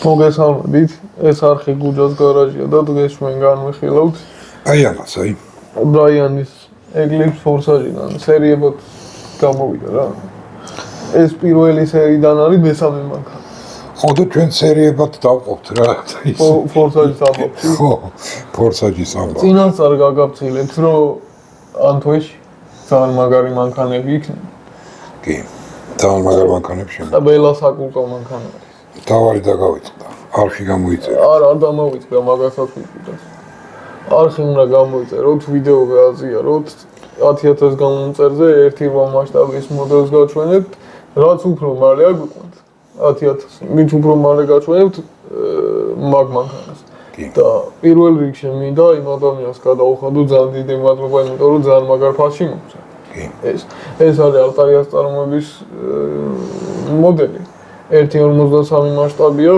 მოგესალმებით, ეს არხი გუჯას გარაჟია და დღეს ჩვენ განვიხილავთ ბრაიანის Eclipse Force-იდან სერიებად გამოვიდა რა. ეს პირველი სერიიდან არის მესამე მანქანა. ხო და ჩვენ სერიებად დავყოფთ რა. Force-ის ამბავში. ხო, Force-ის ამბავში. წინასწარ გაგაფრთხილებთ, რომ ამ თვეში ძალიან მაგარი მანქანები იქნება. კი, ძალიან მაგარი მანქანები შემო. და ბელა საკულტო მანქანა არის. თავარი დაგავიწყდა. არხი გამოიწერა. არ დამოვიწყდა მაგასაც ვიყიდას. არხი უნდა გამოიწეროთ, ვიდეო გააზიაროთ, 10000 გამომწერზე ერთი რვა მასშტაბის მოდელს გაჩვენებთ, რაც უფრო მალე აგვიყვანთ. 10000. მით უფრო მალე გაჩვენებთ მაგ მანქანას. და პირველ რიგში მინდა იმ ადამიანს გადაუხადო ძალიან დიდი მადლობა, იმიტომ რომ ძალიან მაგარ ფასში მომცა. ეს არის ალტარიას წარმოების მოდელი. 1.53 მასშტაბია,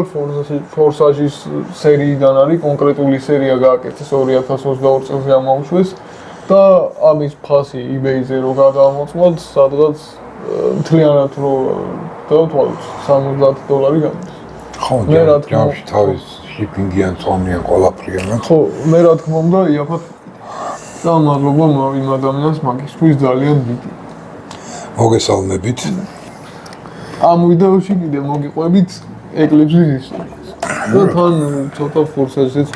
Force-ის სერიიდან არის, კონკრეტული სერია გააკეთეს 2022 წელს გამოუშვეს და ამის ფასი eBay-ზე რო გადაამოწმოთ, სადღაც მთლიანად რო დავთვალოთ $70 გამოდის. ხო, ჯამში თავის შიპინგიან წონიან ყველაფრიანად. ხო, მე რა თქმა უნდა, იაფად და მადლობა იმ ადამიანს მაგისთვის ძალიან დიდი. მოგესალმებით. ამ ვიდეოში კიდე მოგიყვებით Eclipse-ის ისტორიას. და თან ცოტა Force-ისიც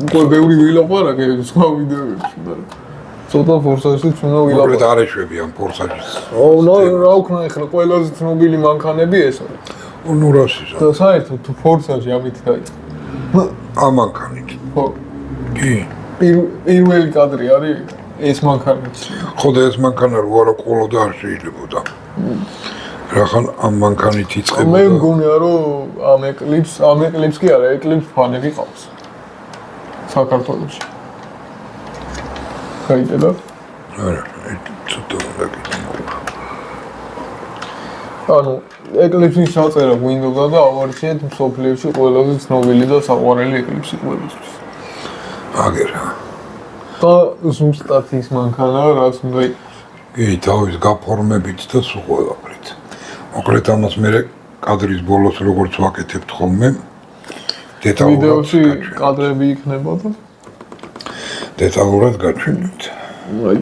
უკვე ბევრი ვილაპარაკე სხვა ვიდეოებში, მაგრამ ცოტა Force-ისიც უნდა ვილაპარაკო. მოკლედ არ ეშვებიან Force-ის. რა ვქნა ახლა ყველაზე ცნობილი მანქანები ეს არის. ნუ რასიზა. და საერთოდ Force-ში ამით დაიწყო. ამ მანქანით. ხო. კი. პირველი კადრი არის ეს მანქანაც. ხო და ეს მანქანა რო არა ყოლოდა არ შეიძლებოდა. რახან ამ მანქანით იწყებოდა. მე მგონია რომ ამ Eclipse კი არა, Eclipse ფანები ყავს. საქართველოში. გაიგედა? არა, ცოტა უნდა გითხრა. ანუ Eclipse-ის საწერა გვინდოდა და ავარჩიეთ მსოფლიოში ყველაზე ცნობილი და საყვარელი Eclipse ყველასთვის. აგერა. და ზუსტად ის მანქანა, რაც უნდა იყოს. კი, თავის გაფორმებით და სულ ყველაფრით. მოკლედ ამას მე კადრის ბოლოს როგორც ვაკეთებთ ხოლმე დეტალურად ვიდეოში კადრები იქნებოდა. დეტალურად გაჩვენებთ. აი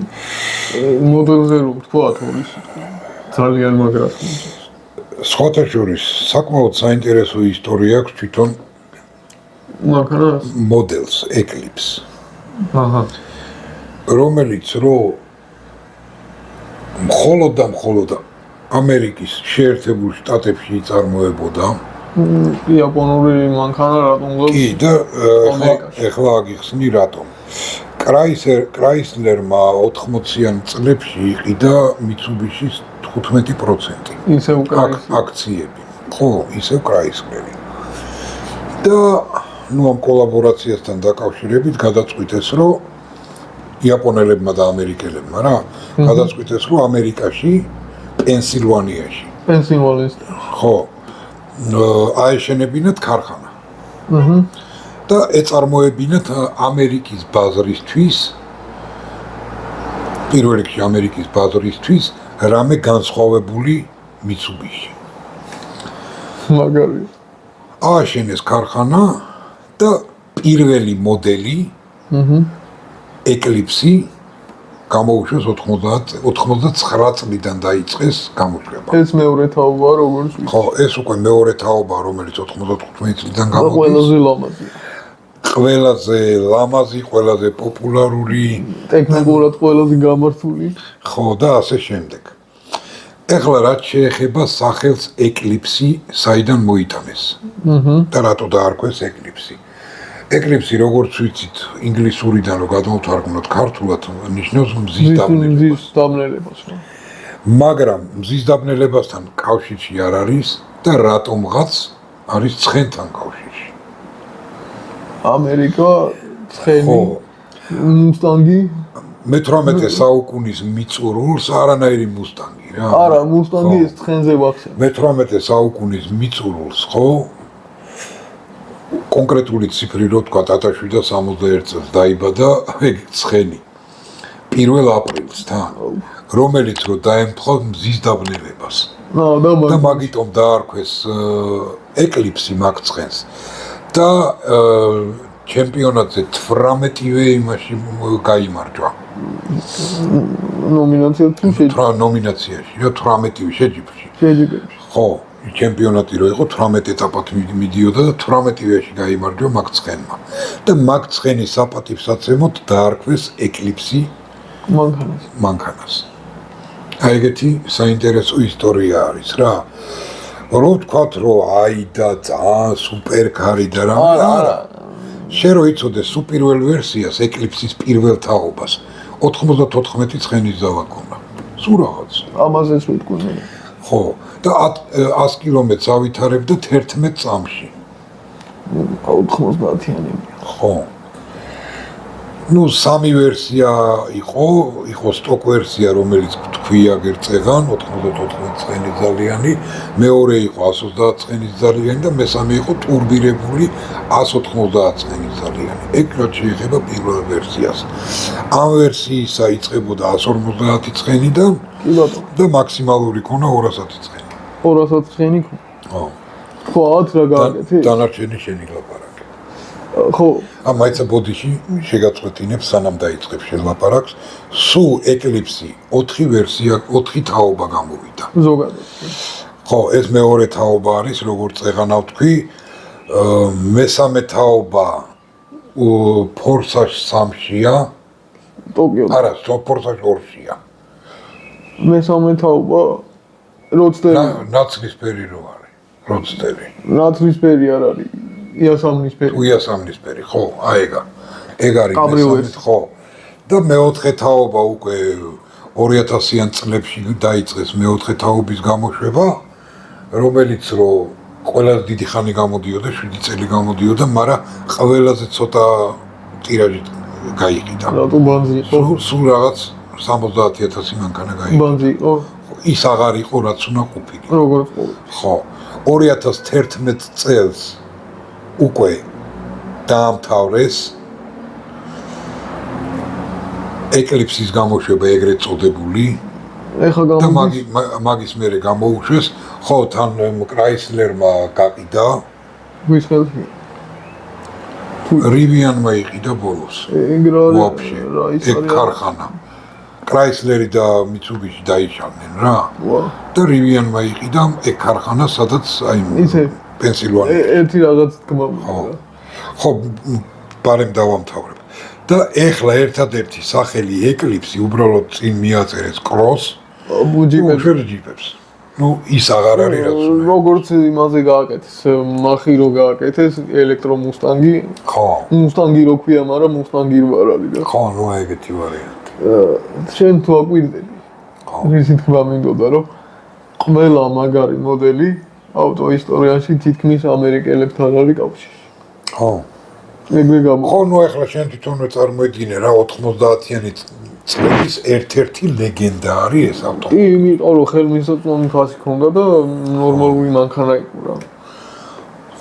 მოდელზე რო ვთქვათ ორი სიტყვა. ძალიან მაგრას მომწონს. სხვათა შორის საკმაოდ საინტერესო ისტორია აქვს თვითონ მანქანას მოდელს Eclipse. აჰა. რომელიც მხოლოდ ამერიკის შეერთებულ შტატებში წარმოებოდა. იაპონური მანქანა რატომ გვაქვს? კი და ეხლა აგიხსნი რატომ. Chryslerმა 80-იან წლებში იყიდა Mitsubishi-ს 15% ისევ აქციები. ხო, ისევ Chrysler-ი. და ნუ ამ კოლაბორაციასთან დაკავშირებით გადაწყვიტეს, რომ იაპონელებმა და ამერიკელებმა რა, გადაწყვიტეს, რომ ამერიკაში პენსილვანიაში. ხო. აეშენებინათ ქარხანა. და ეწარმოებინათ ამერიკის ბაზრისთვის, პირველ რიგში ამერიკის ბაზრისთვის რამე განსხვავებული Mitsubishi. მაგარი. ააშენეს ქარხანა და პირველი მოდელი Eclipse გამოუშვეს 99 წლიდან დაიწყეს გამოშვება. ეს მეორე თაობა როგორც ვიცი. ხო, ეს უკვე მეორე თაობა, რომელიც 95 წლიდან გამოდის. ყველაზე ლამაზი. ყველაზე ლამაზი, ყველაზე პოპულარული, ტექნიკურად ყველაზე გამართული. ხო და ასე შემდეგ. ეხლა რაც შეეხება სახელს Eclipse, საიდან მოიტანეს? და რატო დაარქვეს Eclipse? Eclipse, როგორც ვიცით, ინგლისურიდან რო გადმოვთარგმნოთ ქართულად, ნიშნავს მზის დაბნელებას. მაგრამ მზის დაბნელებასთან კავშირში არ არის და რატომღაც არის ცხენთან კავშირში. ამერიკა, ცხენი, მუსტანგი. მე-18 საუკუნის მიწურულს არანაირი მუსტანგი რა. არა, მუსტანგი ეს ცხენზე ვახსენე. მე-18 საუკუნის მიწურულს, ხო? კონკრეტული ციფრი რო თქვა 1761 წელს დაიბადა ეგ ცხენი. 1 აპრილს თან, რომელიც რო დაემთხვა მზის დაბნელებას. და მაგიტომ დაარქვეს ეკლიფსი მაგ ცხენს. და ჩემპიონატზე 18-ვე იმაში გაიმარჯვა. ნომინაცია თუ ნომინაციაში, 18-ვე შეჯიბრში. ხო, ჩემპიონატი რო იყო 18 ეტაპად მიდიოდა და 18-ვეში გაიმარჯვა მაგ ცხენმა. და მაგ ცხენის საპატივსაცემად დაარქვეს ეკლიფსი მანქანას. აი ეგეთი საინტერესო ისტორია არის რა. რო ვთქვათ, რომ აი და ძალიან სუპერ კარი და რა. არა. შენ რო იცოდე სუპირველ ვერსიას, ეკლიფსის პირველ თაობას 94 ცხენის ზავა ქონა. სულ რაღაც. ამაზეც ვიტყვი. ხო, და 100 კილომეტრს ავითარებდა 11 წამში. 90-იანი. ხო. ну სამი ვერსია იყო სტოკ ვერსია რომელიც თქვია გერწევან 94 ცხენის ძალიანი, მეორე იყო 130 ცხენის ძალიანი და მესამე იყო ტურბირებული 190 ცხენის ძალიანი. ეგ რაც შეეხება პირველ ვერსიას. ამ ვერსიისა იწყებოდა 150 ცხენიდან და მაქსიმალური ქონა 200 ცხენი. 200 ცხენი? ხო. ხო, ათ რა გააკეთე? დანარჩენი შენი ლაპარაკი. ხო, მაიცა ბოდიში შეგაწყვეტინებს სანამ დაიწყებს შელაპარაკს, სულ ეკლიფსი 4 ვერსია, 4 თაობა გამოვიდა. ზოგადად. ხო, ეს მეორე თაობა არის, როგორც წეღანავ თქვი, მესამე თაობა ფორსაჟ 3-შია. ტოკიო. არა, ფორსაჟ 2-შია. მესამე თაობა როდსტერი. ნაცრისფერი რო არის, როდსტერი. ნაცრისფერი არ არის. იასამნისფერი. იასამნისფერი, ხო, ეგ არის მესამე, ხო. და მეოთხე თაობა უკვე 2000-იან წლებში დაიწყეს მეოთხე თაობის გამოშვება, რომელიც რო ყველაზე დიდი ხანი გამოდიოდა, 7 წელი გამოდიოდა, მაგრამ ყველაზე ცოტა ტირაჟით გაიყიდა. რატო ბანძი იყო? სულ რაღაც 70,000 მანქანა გაიყიდა. ბანძი იყო? ის აღარ იყო, რაც უნდა ყოფილიყო. როგორც ყოველთვის. ხო, 2011 წელს უკვე დაამთავრეს ეკლიფსის გამოშვება ეგრეთ წოდებული. ეხლა და მაგის მერე გამოუშვეს, ხო, თან კრაისლერმა გაყიდა. ვის ხელში? რივიანმა იყიდა ბოლოს. ეგ რა ის ეგ ქარხანა. კრაისლერი და მიცუბიში დაიშალნენ რა. ვა. და რივიანმა იყიდა ეგ ქარხანა, სადაც აი ისე პენსილვანია. ერთი რაღაც თქმა უნდა. ხო, ბარემ დავამთავრებ. და ეხლა ერთადერთი სახელი ეკლიფსი უბრალოდ წინ მიაწერეს კროს ჯიპებს. ну ის აღარ არის რაც როგორც იმაზე გააკეთეს, მახი რო გააკეთეს, ელექტრომუსტანგი. ხო. მუსტანგი რო ქვია, მაგრამ მუსტანგი არ არის რა. ხო, ну ეგეთი ვარიანტი. შენ თუ აკვირდები. ისე თქვა მინდოდა რომ ყველა მაგარი მოდელი ავტო ისტორიაში თითქმის ამერიკელებთან არის კავშირში. ხო. ეგრე გამო. ხო, ну ახლა შენ თვითონვე წარმოედგინე რა 90-იანი წლების ერთ-ერთი ლეგენდა არის ეს ავტო. იმიტომ რომ ხელმისაწვდომი ფასი ქონდა და ნორმალური მანქანა იყო რა.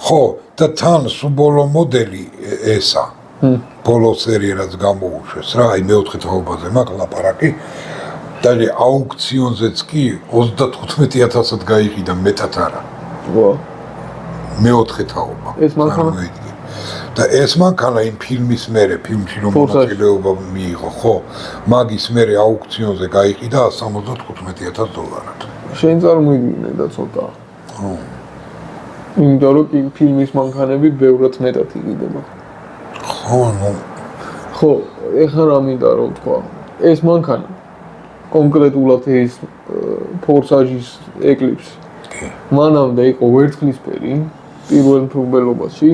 ხო, და თან სუბოლო მოდელი ესა. ბოლო სერია რაც გამოუშვეს რა, აი მეოთხე თაობაზე მაქვს ლაპარაკი. და აუქციონზეც კი 35,000-ად გაიყიდა მეტად არა. ვა. მეოთხე თაობა. ეს მანქანა და ეს მანქანა იმ ფილმის მერე, ფილმში რომ მონაწილეობა მიიღო, ხო, მაგის მერე აუქციონზე გაიყიდა $175,000-ად. შენ წარმოიდგინე და ცოტა. ხო. იმიტომ რომ ფილმის მანქანები ბევრად მეტად იყიდება. ხო, ну. ხო, ეხლა რა მინდა რომ თქვა. ეს მანქანა კონკრეტულად ეს ფორსაჟის ეკლიფსი. მანამდე იყო ვერცხლისფერი პირველ მფრობელობაში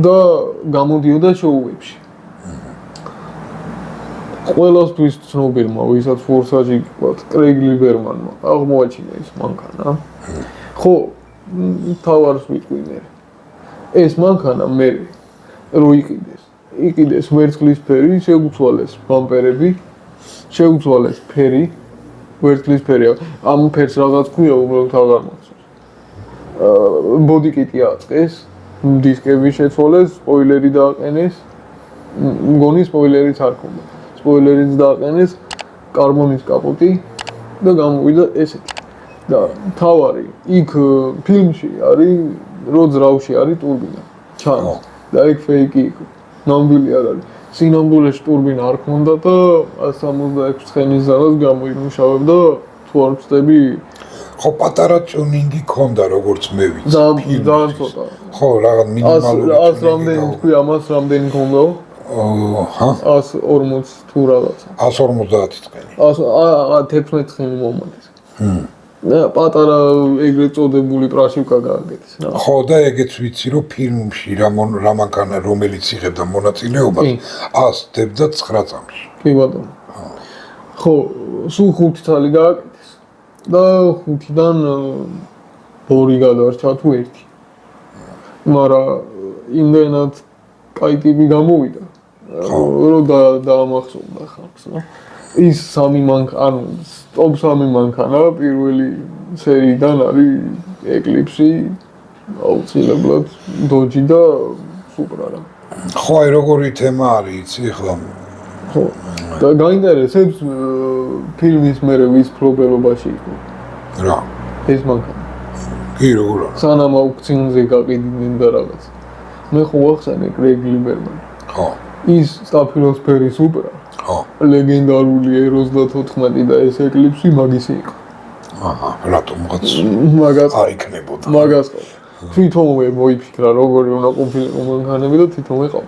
და გამოდიოდა შოუებში. ყველასთვის ცნობილმა, ვისაც ფორსაჟი გქონდა, კრეიგ ლიბერმანმა აღმოაჩინა ეს მანქანა. ხო, თავარს ვიტყვი მე. ეს მანქანა მე რო იყიდეს ვერცხლისფერი, შეუცვალეს ბამპერები, შეუცვალეს ფერი, ვერცხლისფერია. ამ ფერს რაღაც ქვია, უბრალოდ აღარ მახსოვს. ბოდიკიტი აწყეს, დისკები შეცვალეს, სპოილერი დააყენეს. მგონი სპოილერიც არ ქონდა. სპოილერიც დააყენეს, კარბონის კაპოტი და გამოვიდა ესეთი. და თავარი იქ ფილმში არის რო ძრავში არის ტურბინა. ჩანს და იქ ფეიკი იყო. ნამდვილი არ არის. სინამდვილეში ტურბინა არ ქონდა და 166 ცხენის ზარას გამოიმუშავებდა თუ არ ვწდები ხო პატარა ტიუნინგი ქონდა როგორც მე ვიცი. ძალიან ცოტა. ხო რაღაც მინიმალური 100 რამდენი თქვი ამას რამდენი ქონდა? ჰა 140 თუ რაღაცა. 150 წელი. 16 ცხენი მომადეს. და პატარა ეგრეთ წოდებული პრაშივკა გააკეთეს რა. ხო და ეგეც ვიცი რომ ფილმში რა მანქანა რომელიც იღებდა მონაწილეობას 109 წამში. კი ბატონო. ხო, სულ 5 წელი გააკეთეს და 5-დან 2 გადარჩა თუ 1. მაგრამ იმდენად კაი ტიპი გამოვიდა. რომ დაამახსოვრდა ხალხს რა. ის 3 მანქანა, ანუ ტოპ 3 მანქანა პირველი სერიიდან არის ეკლიპსი, აუცილებლად დოჯი და სუპრა რა. ხო, აი როგორი თემა არის, იცი ახლა. ხო. და გაინტერესებს ფილმის მერე ვის პრობლემაში იყო. რა. ეს მანქანა. კი, როგორ არა. სანამ აუქციონზე გაყიდნენ და რაღაც. მე ხო ვახსენე კრეიგ ლიბერმანი. ხო. ის სტაფილოსფერის სუპრა. ხო. ლეგენდარული E34 და ეს ეკლიპსი მაგისი იყო. აჰა, რატომღაც არ იქნებოდა. მაგას ყავ. თვითონვე მოიფიქრა როგორი უნდა ყოფილიყო მანქანები და თვითონვე ყავ.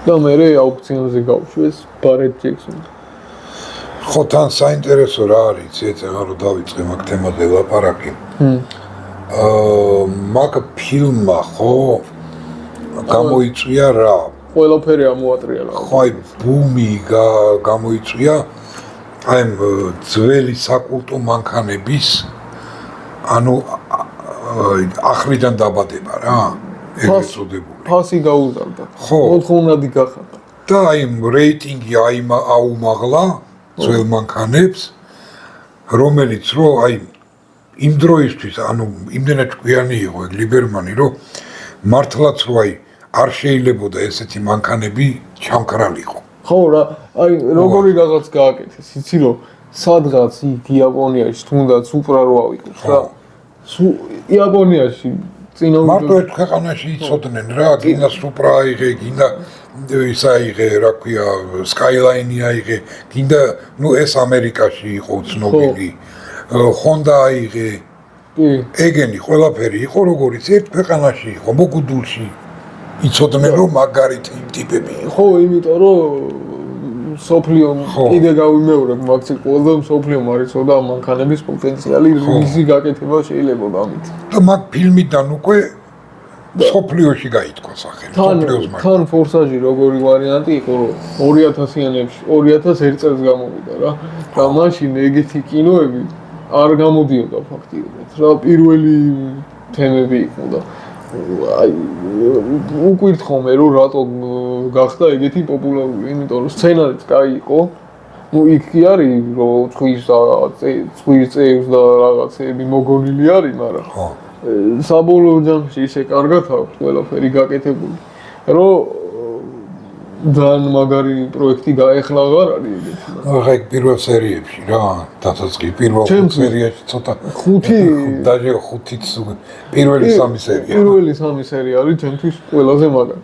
და მე აუქციონზე გავშვეს ბარეტ ჯექსონი. ხო, თან საინტერესო რა არის, ეხლა რომ დავიწყე მაგ თემაზე ლაპარაკი. მაგ ფილმმა ხო გამოიწვია რა? ყველაფერი ამოატრია რა. ხო, აი ბუმი გამოიწვია აი ძველი საკულტო მანქანების ანუ ახლიდან დაბადება რა. ეგრეთ წოდებული. ფასი გაუზარდა. ხო. მოთხოვნადი გახადა. და აი რეიტინგი აუმაღლა ძველ მანქანებს, რომელიც რო აი იმ დროისთვის, ანუ იმდენად ჭკვიანი იყო ეგ ლიბერმანი, რომ მართლაც რო აი არ შეიძლებოდა ესეთი მანქანები ჩამქრალიყო. ხო რა, აი როგორი რაღაც გააკეთეს, იცი რომ სადღაც იქ იაპონიაში თუნდაც სუპრა რო ავიყოს რა. იაპონიაში წინა მარტო ერთ ქვეყანაში იცოდნენ რა, გინდა სუპრა აიღე, გინდა ის აიღე, რა ქვია, სკაილაინი აიღე, გინდა ნუ ეს ამერიკაში იყო ცნობილი. ჰონდა აიღე. კი. ეგენი ყველაფერი იყო როგორიც ერთ ქვეყანაში იყო, მოგუდულში. იცოდნენ რომ მაგარი ტიპები იყო. ხო, იმიტომ რომ სოფლიო კიდე გავიმეორებ მაგ ციკლზე, სოფლიო მარიცოდა მანქანების პოტენციალი, რისი გაკეთება შეიძლება ამით. და მაგ ფილმიდან უკვე სოფლიოში გაითქვა სახელი, სოფლიოს მანქანა. თან ფორსაჟი როგორი ვარიანტი იყო, რომ 2000-იანებში 2001 წელს გამოვიდა რა. და მაშინ ეგეთი კინოები არ გამოდიოდა ფაქტიურად. რა პირველი თემები იყო და აი უკვირთხომე რომ რატო გახდა ეგეთი პოპულარული, იმიტომ რომ სცენარიც კაი იყო. ნუ იქ კი არის რომ წვის წევს და რაღაცები მოგონილი არის, მაგრამ ხო. საბოლოო ჯამში ისე კარგად აქვს ყველაფერი გაკეთებული, რომ ძალიან მაგარი პროექტი გაეხლა აღარ არის ეგეთი. ახლა ეგ პირველ სერიებში რა, დასაწყი პირველ სერიაში ცოტა 5 დაჟე 5-იც პირველი 3 სერია. პირველი 3 სერია არის ჩემთვის ყველაზე მაგარი.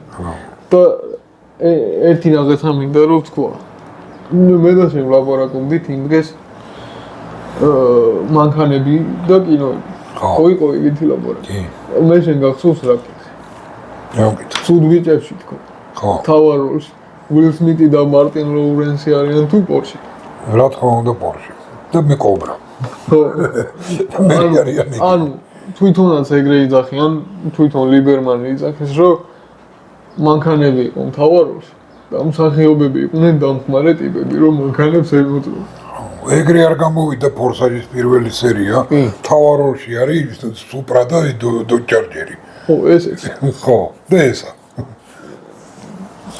და ერთი რაღაცა მინდა რომ ვთქვა. მე და შენ ვლაპარაკობდით იმ დღეს მანქანები და კინოები. ხო იყო ეგეთი ლაპარაკი. კი. მე შენ გახსოვს რა კითხე? რა ვკითხე? ცუდ ბიჭებში თქო. ხო. თავარ როლში უილ სმიტი და მარტინ ლოურენსი არიან თუ პორში? რა თქმა უნდა პორში. და მე კობრა. ხო. ანუ თვითონაც ეგრე იძახიან, თვითონ ლიბერმანი იძახის, რომ მანქანები იყო თავარ როლში და მსახიობები იყვნენ დამხმარე ტიპები, რომ მანქანებს ემოწმენ. ეგრე არ გამოვიდა ფორსაჟის პირველი სერია. თავარ როლში არის სუპრა და დოჯარჯერი. ხო, ესეც. ხო, და ესა.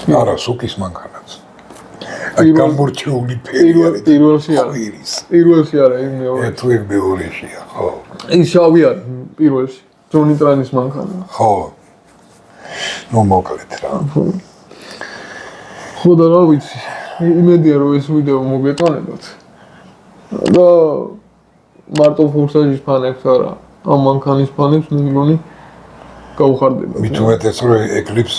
არა, სუკის მანქანაც. აი გამორჩეული ფერი არის. პირველში არა. პირველში არა, ის მეორე. თუ ეგ მეორეშია, ხო. ის შავი არის პირველში. ჯონი ტრანის მანქანა. ხო. ნუ მოკლედ რა. ხო და რა ვიცი, იმედია რომ ეს ვიდეო მოგეტანებათ და მარტო ფურსაჟის ფანებს არა ამ მანქანის ფანებს მე მგონი გაუხარდება. მით უმეტეს რომ ეკლიპს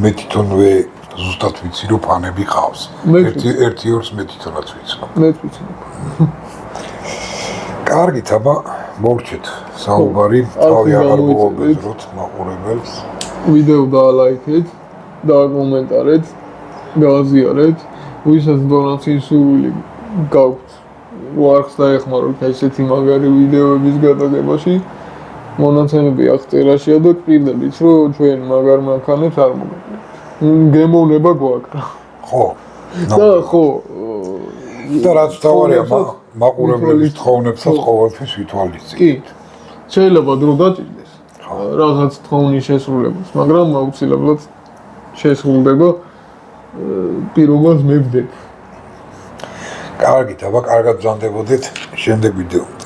მე თვითონვე ზუსტად ვიცი რომ ფანები ყავს. ერთი ორს მე თვითონაც ვიცნობ. მეც ვიცნობ. კარგით, აბა მოვრჩეთ საუბარი, თავი აღარ მოვაბეზროთ მაყურებელს. ვიდეო დაალაიქეთ, დააკომენტარეთ, გააზიარეთ, ვისაც დონაციის სურვილი გაქვთ, უარხს დაეხმაროთ ესეთი მაგარი ვიდეოების გადაღებაში. მონაცემები აქ წერაშია და გპირდებით, რომ ჩვენ მაგარ მანქანებს არ მოგაკლებთ. გემოვნება გვაქვს რა. ხო. და ხო. და რაც თავარია მაყურებლების თხოვნებსაც ყოველთვის ვითვალისწინებთ. კი. შეიძლება დრო დაჭირდეს. რაღაც თხოვნი შესრულებას, მაგრამ აუცილებლად შესრულდება პირობას მე ვდებ. კარგით, აბა კარგად ბრძანდებოდეთ შემდეგ ვიდეო.